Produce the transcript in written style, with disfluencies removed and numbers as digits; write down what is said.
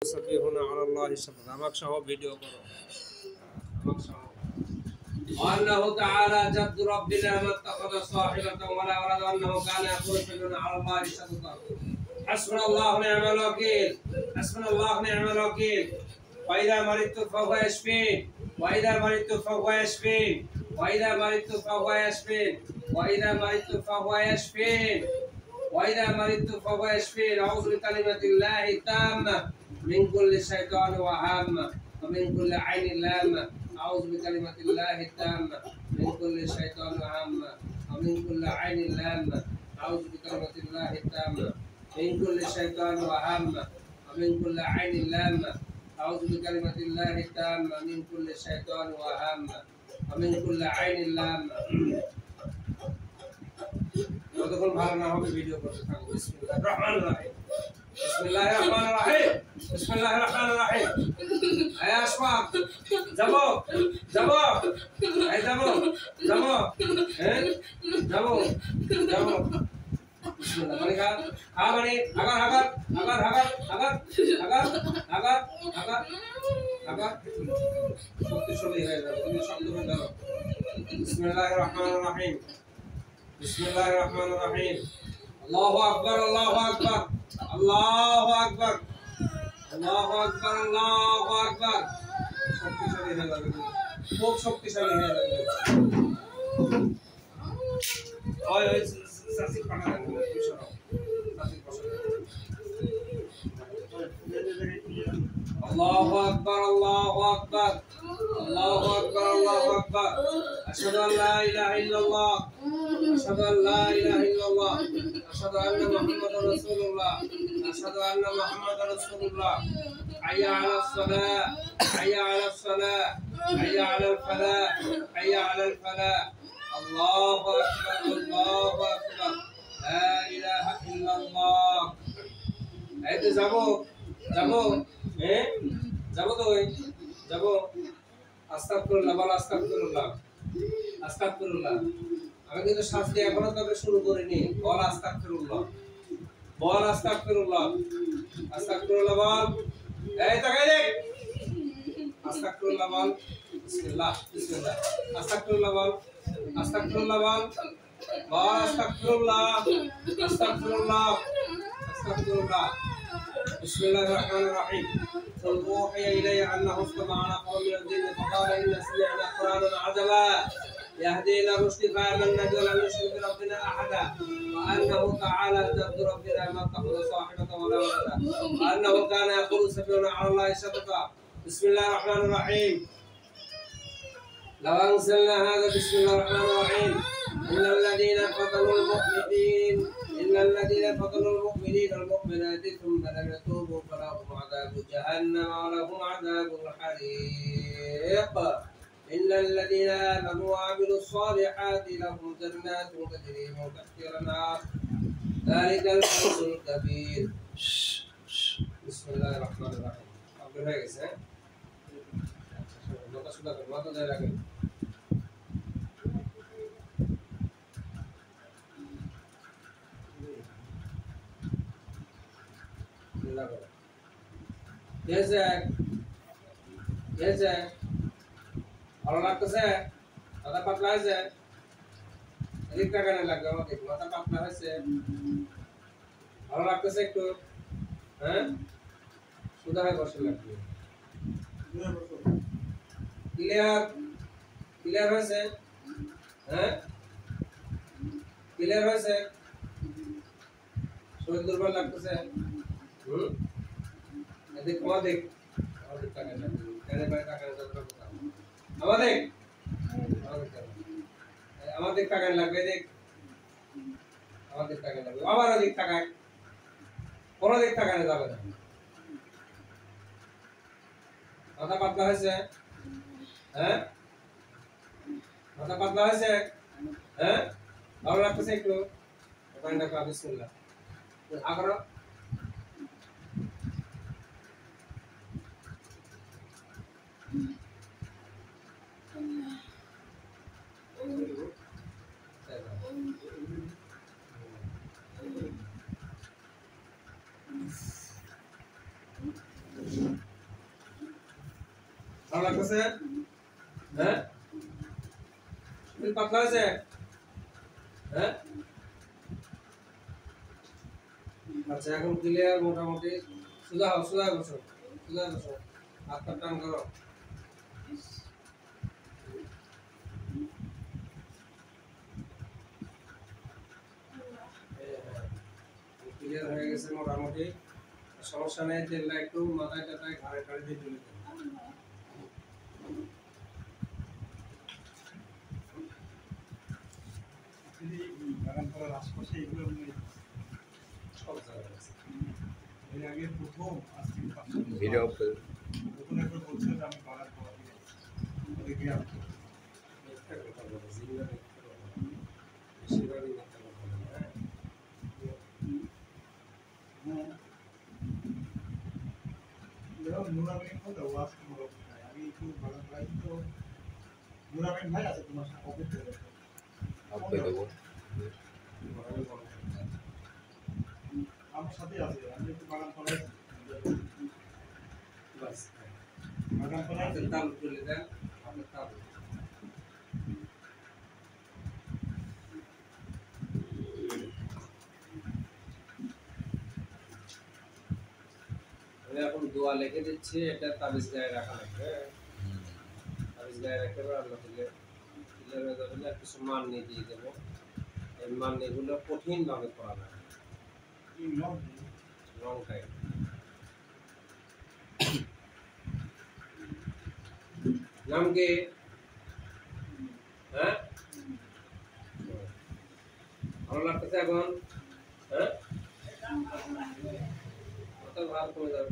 سفيهنا على الله شطط আমাকে সহ ভিডিও করো আমাকে সহ وأنه تعالى جد ربنا ما اتخذ صاحبة ولا ولد وأنه كان يقول سفيهنا على الله شططا حسبنا الله ونعم الوكيل حسبنا الله ونعم الوكيل وإذا مرضت فهو يشفين وإذا مرضت فهو يشفين وإذا مرضت فهو يشفين وإذا مرضت فهو يشفين وإذا مرضت فهو يشفين أعوذ بكلمة الله التامة من كل شيطان وهامة ومن كل عين لامة أعوذ بكلمة الله التامة من كل شيطان وهامة ومن كل عين لامة أعوذ بكلمة الله التامة من كل شيطان وهامة ومن كل عين لامة أعوذ بكلمة الله التامة من كل شيطان وهامة ومن كل عين لامة যতক্ষণ ভালো না হবে ভিডিও করতে থাকো বিসমিল্লাহির রহমানির রহিম বিসমিল্লাহির রহমানির রহিম বিসমিল্লাহির রহমানির রহিম আয় আশফাক যাবো যাবো আয় যাবো যাবো হ্যাঁ যাবো যাবো বিসমিল্লাহ মানে মানে আগার শক্তিশালী হয়ে যাবে তুমি শব্দ বলে দাও বিসমিল্লাহির রহমানির রহিম بسم الله الرحمن الرحيم الله أكبر الله أكبر الله أكبر الله أكبر الله أكبر শক্তিশালী হয়ে যাবে খুব শক্তিশালী হয়ে যাবে ওই ওই সাসি পাটা দেন ইশারা সাসি পাশে الله أكبر الله أكبر الله أكبر الله أكبر أشهد أن لا إله إلا الله أشهد أن لا إله إلا الله أشهد أن محمدا رسول الله أشهد أن محمدا رسول الله حي على الصلاة حي على الصلاة حي على الفلاح حي على الفلاح الله أكبر الله أكبر لا إله إلا الله أنت যাবো যাবো যাবো তো যাবো আস্তাগফিরুল্লাহ বল আস্তাগফিরুল্লাহ আস্তাগফিরুল্লাহ আমি কিন্তু শাস্তি এখনো তবে শুরু করিনি বল আস্তাগফিরুল্লাহ বল আস্তাগফিরুল্লাহ আস্তাগফিরুল্লাহ বল এই তাকাই দেখ আস্তাগফিরুল্লাহ বল বিসমিল্লাহ বিসমিল্লাহ আস্তাগফিরুল্লাহ বল আস্তাগফিরুল্লাহ বল বল আস্তাগফিরুল্লাহ আস্তাগফিরুল্লাহ আস্তাগফিরুল্লাহ بسم الله الرحمن الرحيم قل أوحي إلي أنه استمع نفر من الجن فقال إن سمعنا قرآنا عجبا يهدي إلى الرشد فآمنا به ولن نشرك بربنا أحدا وأنه تعالى جد ربنا ما اتخذ صاحبة ولا ولدا وأنه كان يقول سفيهنا على الله شططا بسم الله الرحمن الرحيم لو أنزلنا هذا بسم الله الرحمن الرحيم إن الذين فتنوا المؤمنين إن الذين فتنوا المؤمنين والمؤمنات ثم لم يتوبوا فلهم عذاب جهنم ولهم عذاب الحريق إن الذين آمنوا وعملوا الصالحات لهم جنات تجري من تحتها الأنهار ذلك الفوز الكبير بسم الله الرحمن الرحيم أقول هيك سه ما تشوفه ما تدري ভালো লাগতেছে মাথা পাতলা হয়েছে এদিক টাকানে লাগবে আমাকে মাথা পাতলা হয়েছে ভালো লাগতেছে একটু হ্যাঁ সুদা হয়ে বসে লাগবে ক্লিয়ার ক্লিয়ার হয়েছে হ্যাঁ ক্লিয়ার হয়েছে শরীর দুর্বল লাগতেছে দেখ আমাদের আমাদের টাকা লাগবে কেন ভাই টাকা দরকার আমাদের আমাদের টাকা লাগবে দেখ আমাদের টাকা লাগবে আবার অধিক টাকা কোন দিক টাকা যাবে না মাথা পাতলা হয়েছে হ্যাঁ মাথা পাতলা হয়েছে হ্যাঁ ভালো লাগতেছে একটু ওখানে টাকা বিসমিল্লাহ আগ্রহ ভালো লাগতেছে? হ্যাঁ, পাতলা হয়েছে? হ্যাঁ, আচ্ছা এখন ক্লিয়ার মোটামুটি। সোজা হও, সোজা বসো, সোজা বসো, হাত পা টান করো। ক্লিয়ার হয়ে গেছে মোটামুটি, সমস্যা নেই। তেলটা একটু মাথায় টাথায় ঘাড়ে ঘাড়ে দিয়ে তুলে দেন। বাগান করার আশপাশে এগুলো সব জায়গায় আছে। এর আগে প্রথম আজকে ভিডিও নতুন একবার বলছিল যে আমি বাগান করা দিয়ে মিথ্যা কথা বলে, জিল্লা মিথ্যা কথা বলে। বেশিরভাগই মিথ্যা কথা বলে, হ্যাঁ। নুরামিন বলতে ওয়াজ কোনো আমি একটু বাগান করাই তো নুরামিন ভাই আছে তোমার সাথে অপেক্ষা আপনি দেবো আমার সাথে আছে আমি একটু বাগান করাই বাস, বাগান করাই হাতের তালু তুলে দেন, হাতের তালু। আমি এখন দোয়া লিখে দিচ্ছি, এটা তাবিজ গায়ে রাখা লাগবে। তাবিজ গায়ে রাখতে হবে, আল্লাহ দিলে ক্লিয়ার হয়ে যাবে না। কিছু মান নিয়ে দিয়ে দেবো, এই মান এগুলো কঠিনভাবে করা লাগে, লং টাইম। নাম কি? হ্যাঁ, ভালো লাগতেছে এখন? হ্যাঁ, মাথা ভার কমে যাবে।